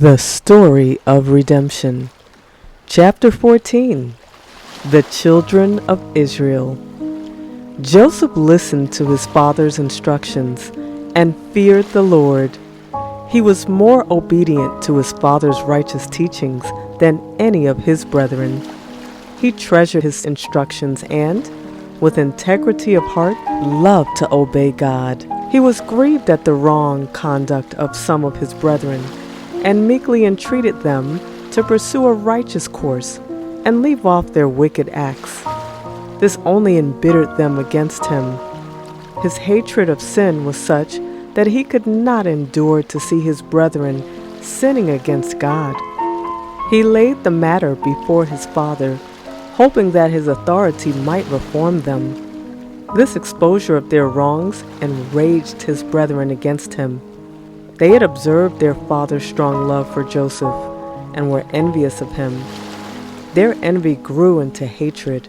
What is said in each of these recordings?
The Story of Redemption. Chapter 14. The Children of Israel. Joseph listened to his father's instructions and feared the Lord. He was more obedient to his father's righteous teachings than any of his brethren. He treasured his instructions and, with integrity of heart, loved to obey God. He was grieved at the wrong conduct of some of his brethren, and meekly entreated them to pursue a righteous course and leave off their wicked acts. This only embittered them against him. His hatred of sin was such that he could not endure to see his brethren sinning against God. He laid the matter before his father, hoping that his authority might reform them. This exposure of their wrongs enraged his brethren against him. They had observed their father's strong love for Joseph and were envious of him. Their envy grew into hatred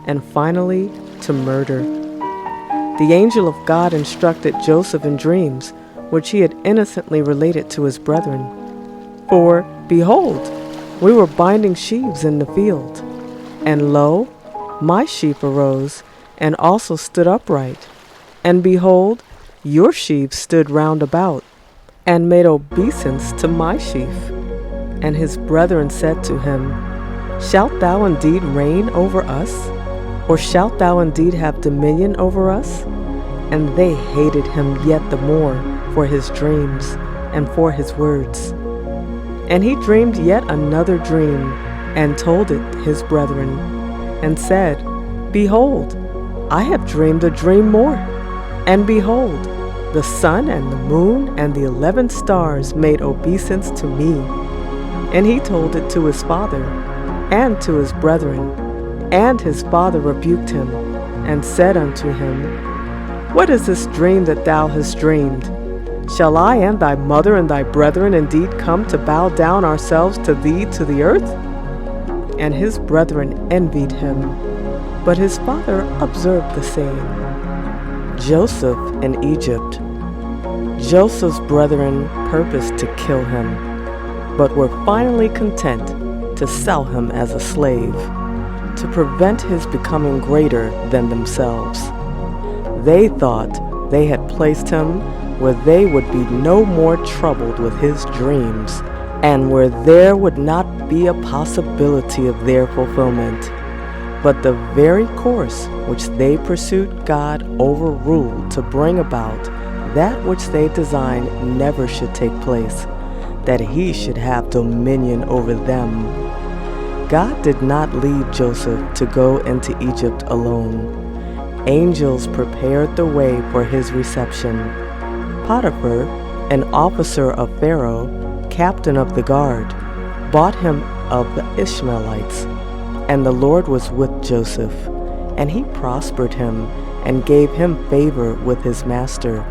and finally to murder. The angel of God instructed Joseph in dreams, which he had innocently related to his brethren. For, behold, we were binding sheaves in the field, and lo, my sheaf arose and also stood upright. And behold, your sheaves stood round about, and made obeisance to my sheaf. And his brethren said to him, Shalt thou indeed reign over us? Or shalt thou indeed have dominion over us? And they hated him yet the more for his dreams and for his words. And he dreamed yet another dream, and told it his brethren, and said, Behold, I have dreamed a dream more. And behold, the sun and the moon and the 11 stars made obeisance to me. And he told it to his father and to his brethren. And his father rebuked him, and said unto him, What is this dream that thou hast dreamed? Shall I and thy mother and thy brethren indeed come to bow down ourselves to thee to the earth? And his brethren envied him, but his father observed the saying. Joseph in Egypt. Joseph's brethren purposed to kill him, but were finally content to sell him as a slave, to prevent his becoming greater than themselves. They thought they had placed him where they would be no more troubled with his dreams, and where there would not be a possibility of their fulfillment. But the very course which they pursued God overruled to bring about that which they designed never should take place, that he should have dominion over them. God did not leave Joseph to go into Egypt alone. Angels prepared the way for his reception. Potiphar, an officer of Pharaoh, captain of the guard, bought him of the Ishmaelites. And the Lord was with Joseph, and he prospered him and gave him favor with his master,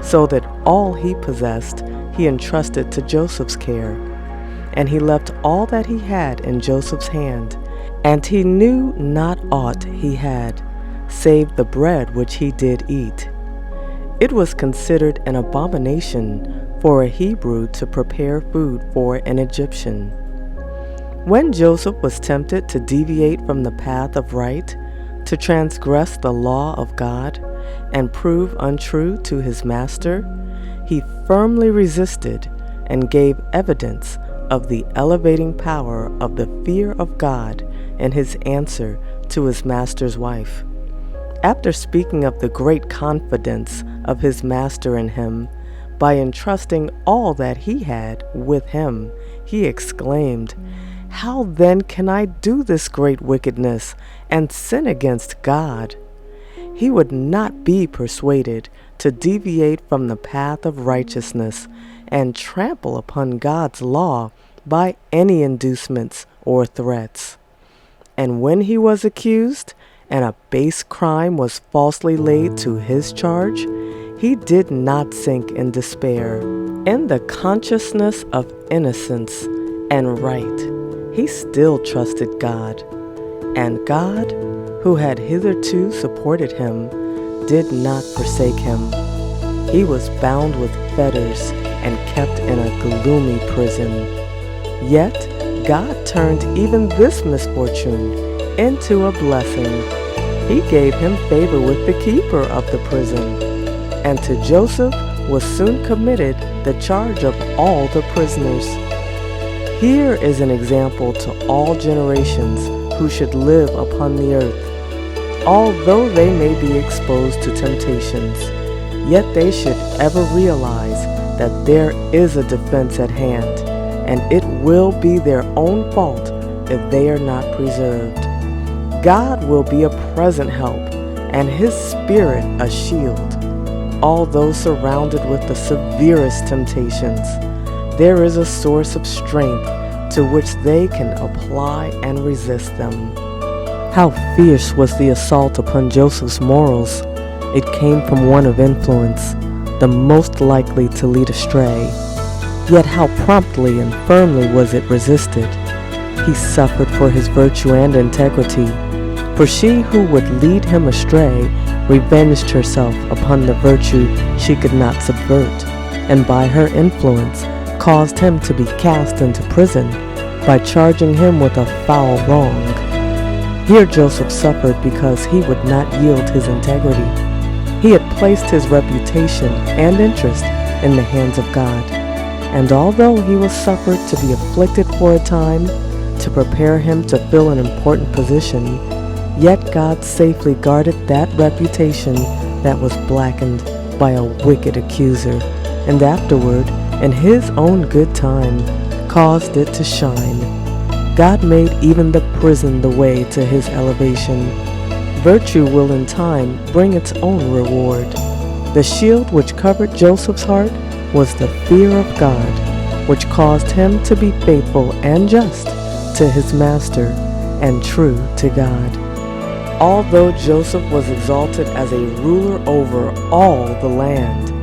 so that all he possessed he entrusted to Joseph's care. And he left all that he had in Joseph's hand, and he knew not aught he had, save the bread which he did eat. It was considered an abomination for a Hebrew to prepare food for an Egyptian. When Joseph was tempted to deviate from the path of right, to transgress the law of God, and prove untrue to his master, he firmly resisted and gave evidence of the elevating power of the fear of God in his answer to his master's wife. After speaking of the great confidence of his master in him, by entrusting all that he had with him, he exclaimed, How then can I do this great wickedness and sin against God? He would not be persuaded to deviate from the path of righteousness and trample upon God's law by any inducements or threats. And when he was accused, and a base crime was falsely laid to his charge, he did not sink in despair. In the consciousness of innocence and right, he still trusted God. And God, who had hitherto supported him, did not forsake him. He was bound with fetters and kept in a gloomy prison. Yet God turned even this misfortune into a blessing. He gave him favor with the keeper of the prison, and to Joseph was soon committed the charge of all the prisoners. Here is an example to all generations who should live upon the earth. Although they may be exposed to temptations, yet they should ever realize that there is a defense at hand, and it will be their own fault if they are not preserved. God will be a present help, and His Spirit a shield. Although surrounded with the severest temptations, there is a source of strength to which they can apply and resist them. How fierce was the assault upon Joseph's morals! It came from one of influence, the most likely to lead astray. Yet how promptly and firmly was it resisted! He suffered for his virtue and integrity, for she who would lead him astray revenged herself upon the virtue she could not subvert, and by her influence caused him to be cast into prison by charging him with a foul wrong. Here Joseph suffered because he would not yield his integrity. He had placed his reputation and interest in the hands of God, and although he was suffered to be afflicted for a time to prepare him to fill an important position, yet God safely guarded that reputation that was blackened by a wicked accuser, and afterward, in His own good time, caused it to shine. God made even the prison the way to His elevation. Virtue will in time bring its own reward. The shield which covered Joseph's heart was the fear of God, which caused him to be faithful and just to his master and true to God. Although Joseph was exalted as a ruler over all the land,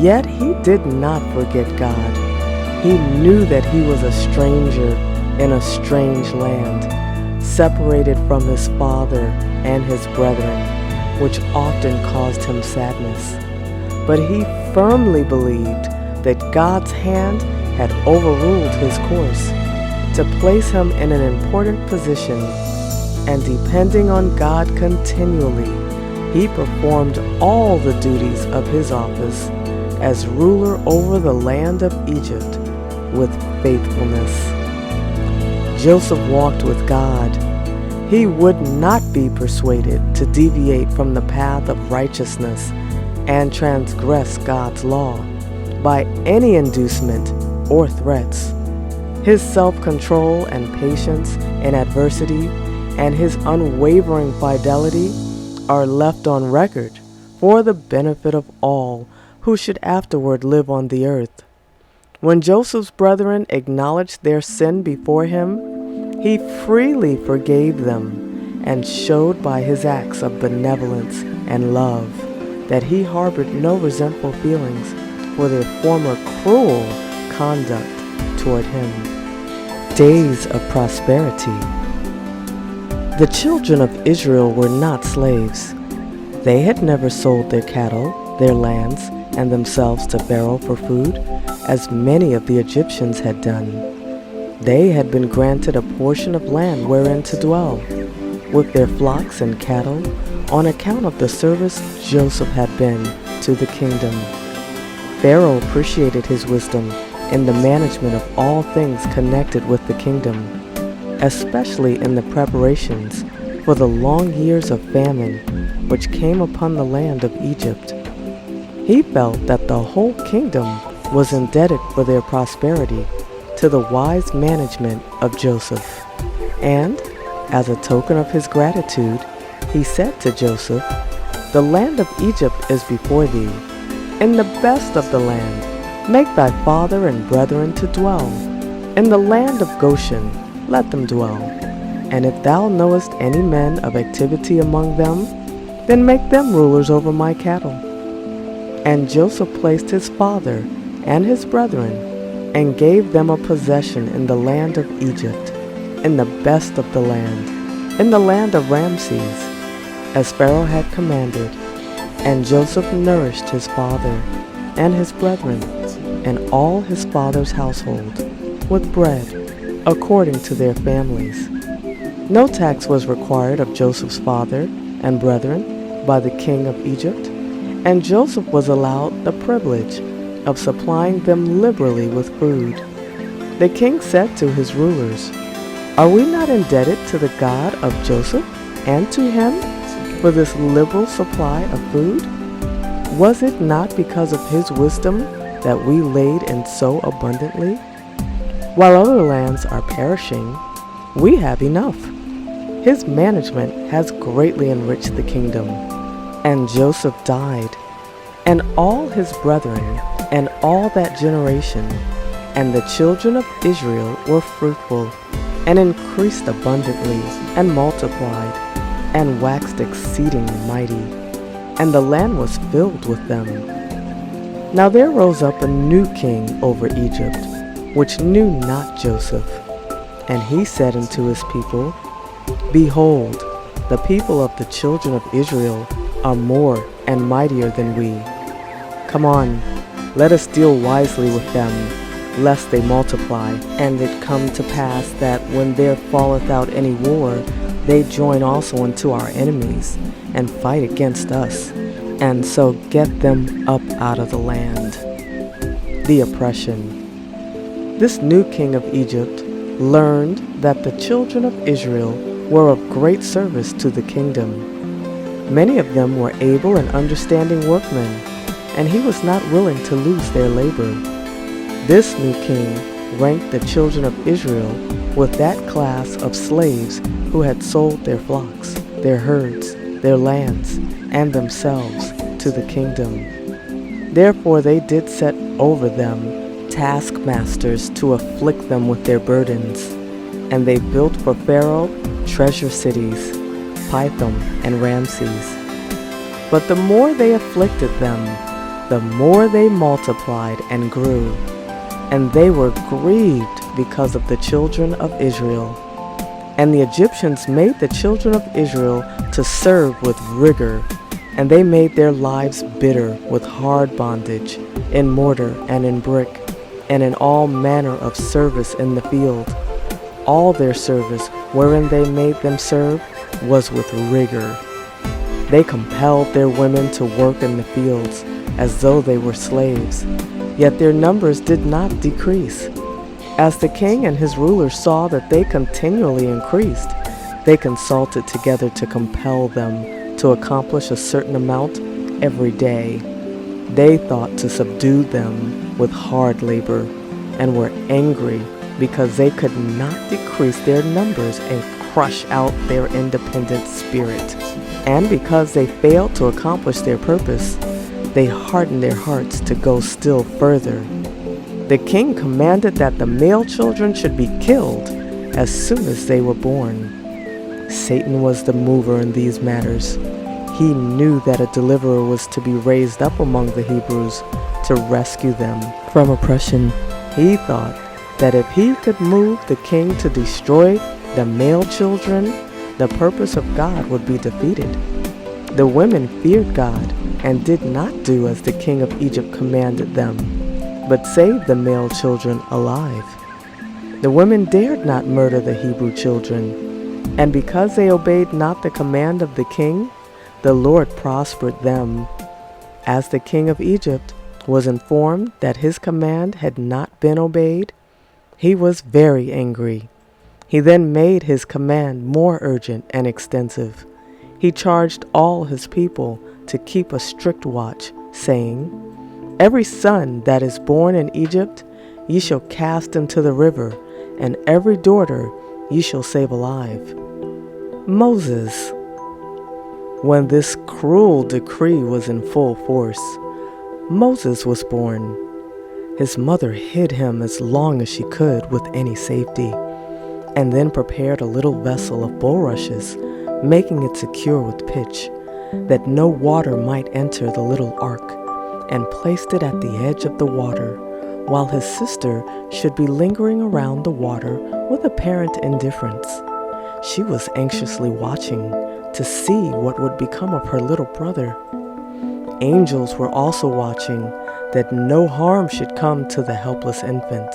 yet he did not forget God. He knew that he was a stranger in a strange land, separated from his father and his brethren, which often caused him sadness. But he firmly believed that God's hand had overruled his course to place him in an important position, and depending on God continually, he performed all the duties of his office as ruler over the land of Egypt with faithfulness. Joseph walked with God. He would not be persuaded to deviate from the path of righteousness and transgress God's law by any inducement or threats. His self-control and patience in adversity and his unwavering fidelity are left on record for the benefit of all who should afterward live on the earth. When Joseph's brethren acknowledged their sin before him, he freely forgave them and showed by his acts of benevolence and love that he harbored no resentful feelings for their former cruel conduct toward him. Days of prosperity. The children of Israel were not slaves. They had never sold their cattle, their lands, and themselves to Pharaoh for food, as many of the Egyptians had done. They had been granted a portion of land wherein to dwell, with their flocks and cattle, on account of the service Joseph had been to the kingdom. Pharaoh appreciated his wisdom in the management of all things connected with the kingdom, especially in the preparations for the long years of famine which came upon the land of Egypt. He felt that the whole kingdom was indebted for their prosperity to the wise management of Joseph. And, as a token of his gratitude, he said to Joseph, "The land of Egypt is before thee. In the best of the land, make thy father and brethren to dwell. In the land of Goshen, let them dwell. And if thou knowest any men of activity among them, then make them rulers over my cattle." And Joseph placed his father and his brethren, and gave them a possession in the land of Egypt, in the best of the land, in the land of Ramses, as Pharaoh had commanded. And Joseph nourished his father and his brethren, and all his father's household with bread according to their families. No tax was required of Joseph's father and brethren by the king of Egypt, and Joseph was allowed the privilege of supplying them liberally with food. The king said to his rulers, "Are we not indebted to the God of Joseph and to him for this liberal supply of food? Was it not because of his wisdom that we laid in so abundantly? While other lands are perishing, we have enough. His management has greatly enriched the kingdom." And Joseph died, and all his brethren, and all that generation, and the children of Israel were fruitful, and increased abundantly, and multiplied, and waxed exceeding mighty, and the land was filled with them. Now there rose up a new king over Egypt, which knew not Joseph. And he said unto his people, "Behold, the people of the children of Israel are more and mightier than we. Come on, let us deal wisely with them, lest they multiply, and it come to pass that when there falleth out any war, they join also unto our enemies, and fight against us, and so get them up out of the land." The oppression. This new king of Egypt learned that the children of Israel were of great service to the kingdom. Many of them were able and understanding workmen, and he was not willing to lose their labor. This new king ranked the children of Israel with that class of slaves who had sold their flocks, their herds, their lands, and themselves to the kingdom. Therefore they did set over them taskmasters to afflict them with their burdens, and they built for Pharaoh treasure cities, Pithom and Ramses. But the more they afflicted them, the more they multiplied and grew, and they were grieved because of the children of Israel. And the Egyptians made the children of Israel to serve with rigor, and they made their lives bitter with hard bondage, in mortar and in brick, and in all manner of service in the field. All their service wherein they made them serve was with rigor. They compelled their women to work in the fields as though they were slaves, yet their numbers did not decrease. As the king and his rulers saw that they continually increased, they consulted together to compel them to accomplish a certain amount every day. They thought to subdue them with hard labor, and were angry because they could not decrease their numbers and crush out their independent spirit. And because they failed to accomplish their purpose, they hardened their hearts to go still further. The king commanded that the male children should be killed as soon as they were born. Satan was the mover in these matters. He knew that a deliverer was to be raised up among the Hebrews to rescue them from oppression. He thought that if he could move the king to destroy the male children, the purpose of God would be defeated. The women feared God and did not do as the king of Egypt commanded them, but saved the male children alive. The women dared not murder the Hebrew children, and because they obeyed not the command of the king, the Lord prospered them. As the king of Egypt was informed that his command had not been obeyed, he was very angry. He then made his command more urgent and extensive. He charged all his people to keep a strict watch, saying, "Every son that is born in Egypt ye shall cast into the river, and every daughter ye shall save alive." Moses. When this cruel decree was in full force, Moses was born. His mother hid him as long as she could with any safety, and then prepared a little vessel of bulrushes, making it secure with pitch, that no water might enter the little ark, and placed it at the edge of the water, while his sister should be lingering around the water with apparent indifference. She was anxiously watching to see what would become of her little brother. Angels were also watching that no harm should come to the helpless infant,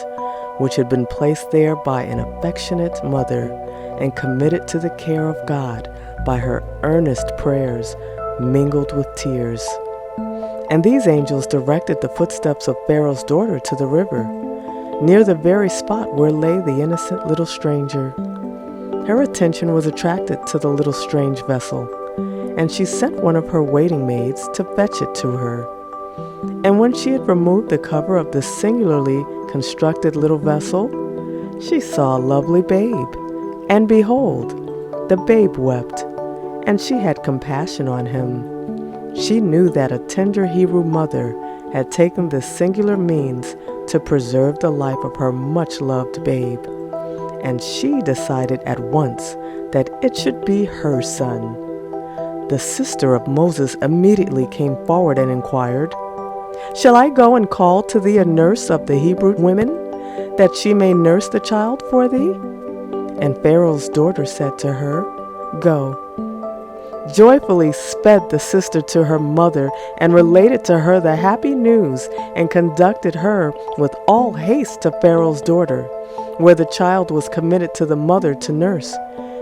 which had been placed there by an affectionate mother and committed to the care of God by her earnest prayers mingled with tears. And these angels directed the footsteps of Pharaoh's daughter to the river, near the very spot where lay the innocent little stranger. Her attention was attracted to the little strange vessel, and she sent one of her waiting maids to fetch it to her. And when she had removed the cover of this singularly constructed little vessel, she saw a lovely babe, and behold, the babe wept, and she had compassion on him. She knew that a tender Hebrew mother had taken this singular means to preserve the life of her much-loved babe, and she decided at once that it should be her son. The sister of Moses immediately came forward and inquired, "Shall I go and call to thee a nurse of the Hebrew women, that she may nurse the child for thee?" And Pharaoh's daughter said to her, "Go." Joyfully sped the sister to her mother and related to her the happy news and conducted her with all haste to Pharaoh's daughter, where the child was committed to the mother to nurse,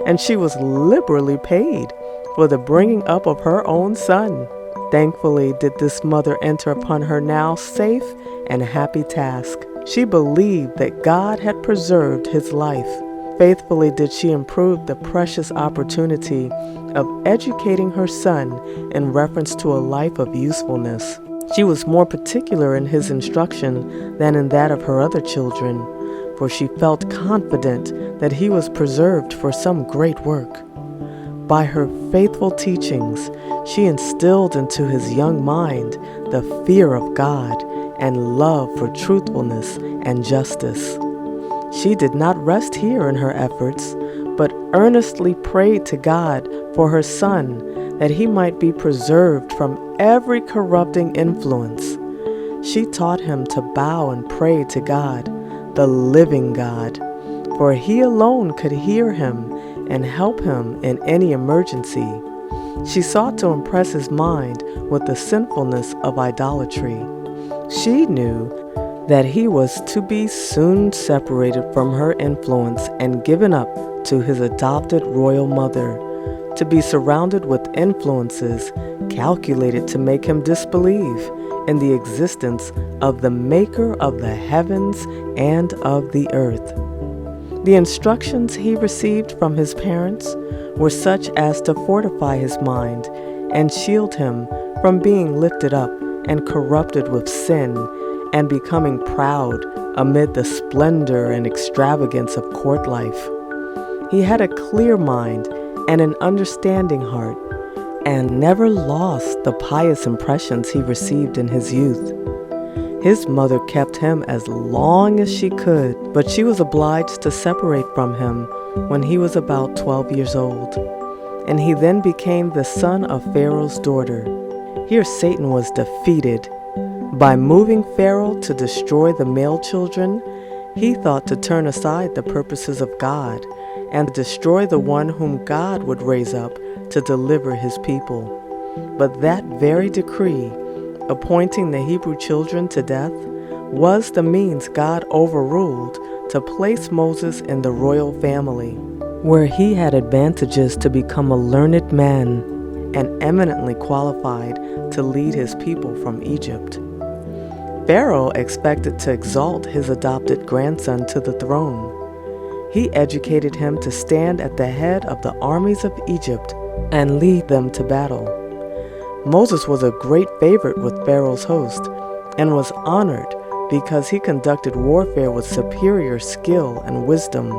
and she was liberally paid for the bringing up of her own son. Thankfully did this mother enter upon her now safe and happy task. She believed that God had preserved his life. Faithfully did she improve the precious opportunity of educating her son in reference to a life of usefulness. She was more particular in his instruction than in that of her other children, for she felt confident that he was preserved for some great work. By her faithful teachings, she instilled into his young mind the fear of God and love for truthfulness and justice. She did not rest here in her efforts, but earnestly prayed to God for her son, that he might be preserved from every corrupting influence. She taught him to bow and pray to God, the living God, for he alone could hear him and help him in any emergency. She sought to impress his mind with the sinfulness of idolatry. She knew that he was to be soon separated from her influence and given up to his adopted royal mother, to be surrounded with influences calculated to make him disbelieve in the existence of the Maker of the heavens and of the earth. The instructions he received from his parents were such as to fortify his mind and shield him from being lifted up and corrupted with sin and becoming proud amid the splendor and extravagance of court life. He had a clear mind and an understanding heart, and never lost the pious impressions he received in his youth. His mother kept him as long as she could, but she was obliged to separate from him when he was about 12 years old, and he then became the son of Pharaoh's daughter. Here Satan was defeated. By moving Pharaoh to destroy the male children, he thought to turn aside the purposes of God and destroy the one whom God would raise up to deliver his people. But that very decree, appointing the Hebrew children to death, was the means God overruled to place Moses in the royal family, where he had advantages to become a learned man and eminently qualified to lead his people from Egypt. Pharaoh expected to exalt his adopted grandson to the throne. He educated him to stand at the head of the armies of Egypt and lead them to battle. Moses was a great favorite with Pharaoh's host and was honored because he conducted warfare with superior skill and wisdom.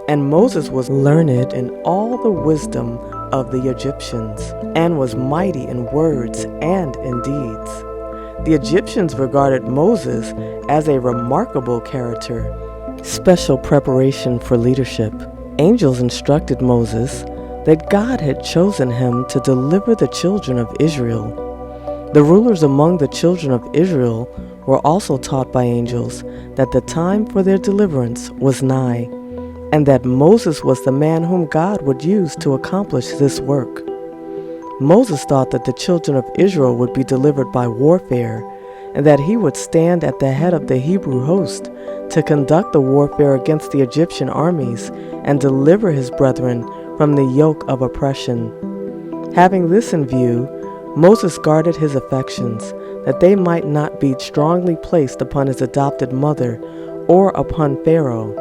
And Moses was learned in all the wisdom of the Egyptians and was mighty in words and in deeds. The Egyptians regarded Moses as a remarkable character. Special preparation for leadership. Angels instructed Moses that God had chosen him to deliver the children of Israel. The rulers among the children of Israel were also taught by angels that the time for their deliverance was nigh, and that Moses was the man whom God would use to accomplish this work. Moses thought that the children of Israel would be delivered by warfare, and that he would stand at the head of the Hebrew host to conduct the warfare against the Egyptian armies and deliver his brethren from the yoke of oppression. Having this in view, Moses guarded his affections, that they might not be strongly placed upon his adopted mother or upon Pharaoh,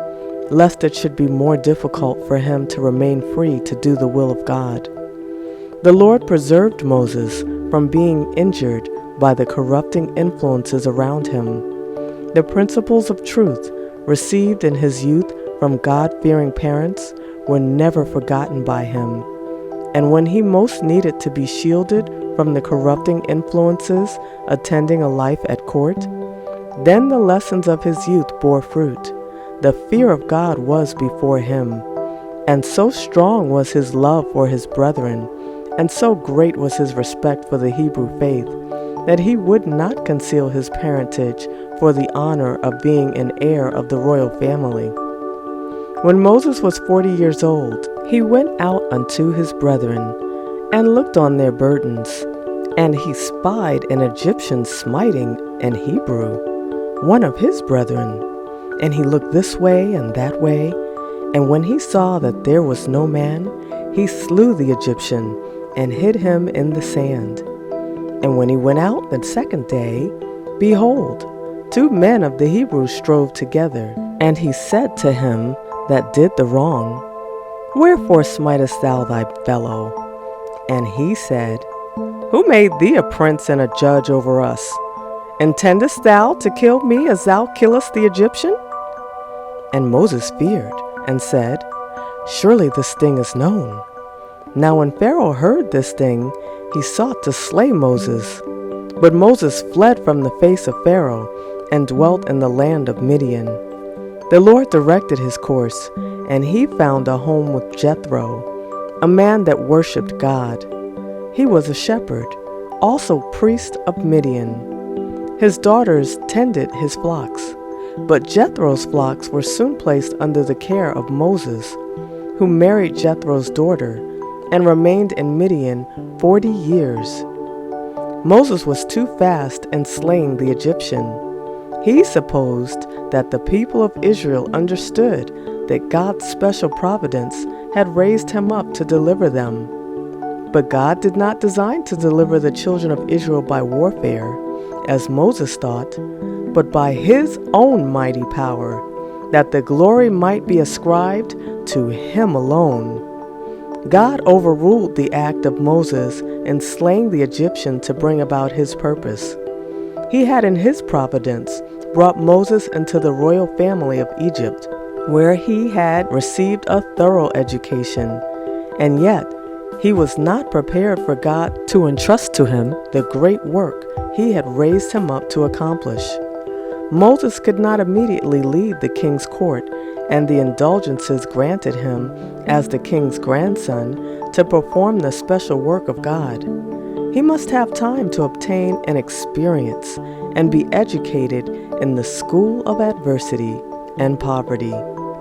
lest it should be more difficult for him to remain free to do the will of God. The Lord preserved Moses from being injured by the corrupting influences around him. The principles of truth received in his youth from God-fearing parents were never forgotten by him. And when he most needed to be shielded from the corrupting influences attending a life at court, then the lessons of his youth bore fruit. The fear of God was before him, and so strong was his love for his brethren, and so great was his respect for the Hebrew faith, that he would not conceal his parentage for the honor of being an heir of the royal family. When Moses was 40 years old, he went out unto his brethren, and looked on their burdens, and he spied an Egyptian smiting an Hebrew, one of his brethren. And he looked this way and that way, and when he saw that there was no man, he slew the Egyptian, and hid him in the sand. And when he went out the second day, behold, 2 men of the Hebrews strove together. And he said to him that did the wrong, Wherefore smitest thou thy fellow? And he said, Who made thee a prince and a judge over us? Intendest thou to kill me as thou killest the Egyptian? And Moses feared, and said, Surely this thing is known. Now when Pharaoh heard this thing, he sought to slay Moses. But Moses fled from the face of Pharaoh, and dwelt in the land of Midian. The Lord directed his course, and he found a home with Jethro, a man that worshipped God. He was a shepherd, also priest of Midian. His daughters tended his flocks, but Jethro's flocks were soon placed under the care of Moses, who married Jethro's daughter, and remained in Midian 40 years. Moses was too fast in slaying the Egyptian. He supposed that the people of Israel understood that God's special providence had raised him up to deliver them. But God did not design to deliver the children of Israel by warfare, as Moses thought, but by his own mighty power, that the glory might be ascribed to him alone. God overruled the act of Moses in slaying the Egyptian to bring about his purpose. He had in his providence brought Moses into the royal family of Egypt, where he had received a thorough education, and yet he was not prepared for God to entrust to him the great work he had raised him up to accomplish. Moses could not immediately leave the king's court and the indulgences granted him as the king's grandson to perform the special work of God. He must have time to obtain an experience and be educated in the school of adversity and poverty.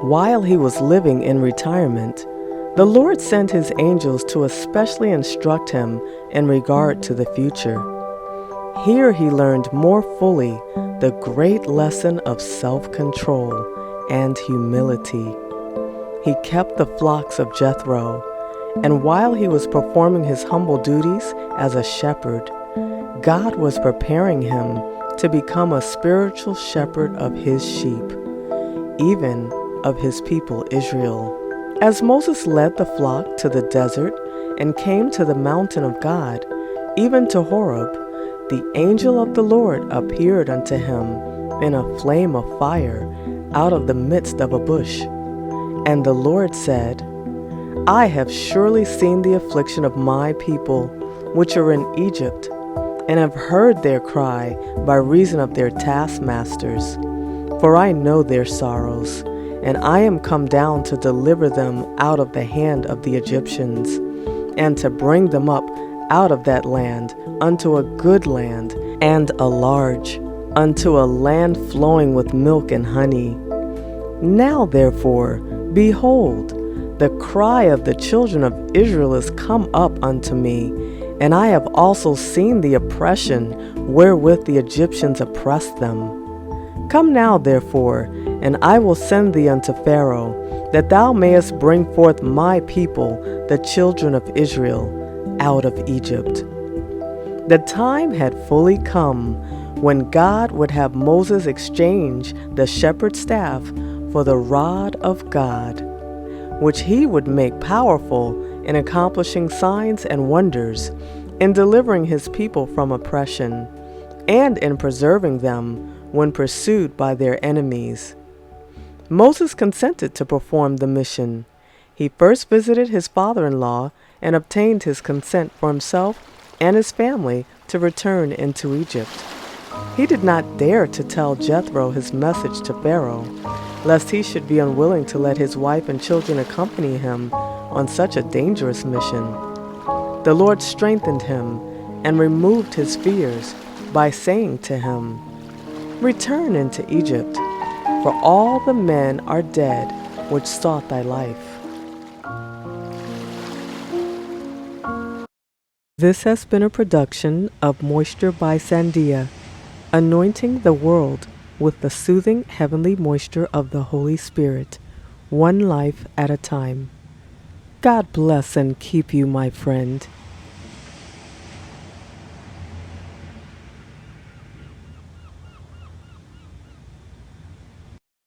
While he was living in retirement, the Lord sent his angels to especially instruct him in regard to the future. Here he learned more fully the great lesson of self-control and humility. He kept the flocks of Jethro, and while he was performing his humble duties as a shepherd, God was preparing him to become a spiritual shepherd of his sheep, even of his people Israel. As Moses led the flock to the desert and came to the mountain of God, even to Horeb, the angel of the Lord appeared unto him in a flame of fire out of the midst of a bush. And the Lord said, I have surely seen the affliction of my people, which are in Egypt, and have heard their cry by reason of their taskmasters. For I know their sorrows, and I am come down to deliver them out of the hand of the Egyptians, and to bring them up out of that land unto a good land, and a large, unto a land flowing with milk and honey. Now therefore, behold, the cry of the children of Israel is come up unto me, and I have also seen the oppression wherewith the Egyptians oppressed them. Come now, therefore, and I will send thee unto Pharaoh, that thou mayest bring forth my people, the children of Israel, out of Egypt. The time had fully come when God would have Moses exchange the shepherd's staff for the rod of God, which he would make powerful in accomplishing signs and wonders, in delivering his people from oppression, and in preserving them when pursued by their enemies. Moses consented to perform the mission. He first visited his father-in-law and obtained his consent for himself and his family to return into Egypt. He did not dare to tell Jethro his message to Pharaoh, lest he should be unwilling to let his wife and children accompany him on such a dangerous mission. The Lord strengthened him and removed his fears by saying to him, "Return into Egypt, for all the men are dead which sought thy life." This has been a production of Moisture by SanDia, anointing the world with the soothing heavenly moisture of the Holy Spirit, one life at a time. God bless and keep you, my friend.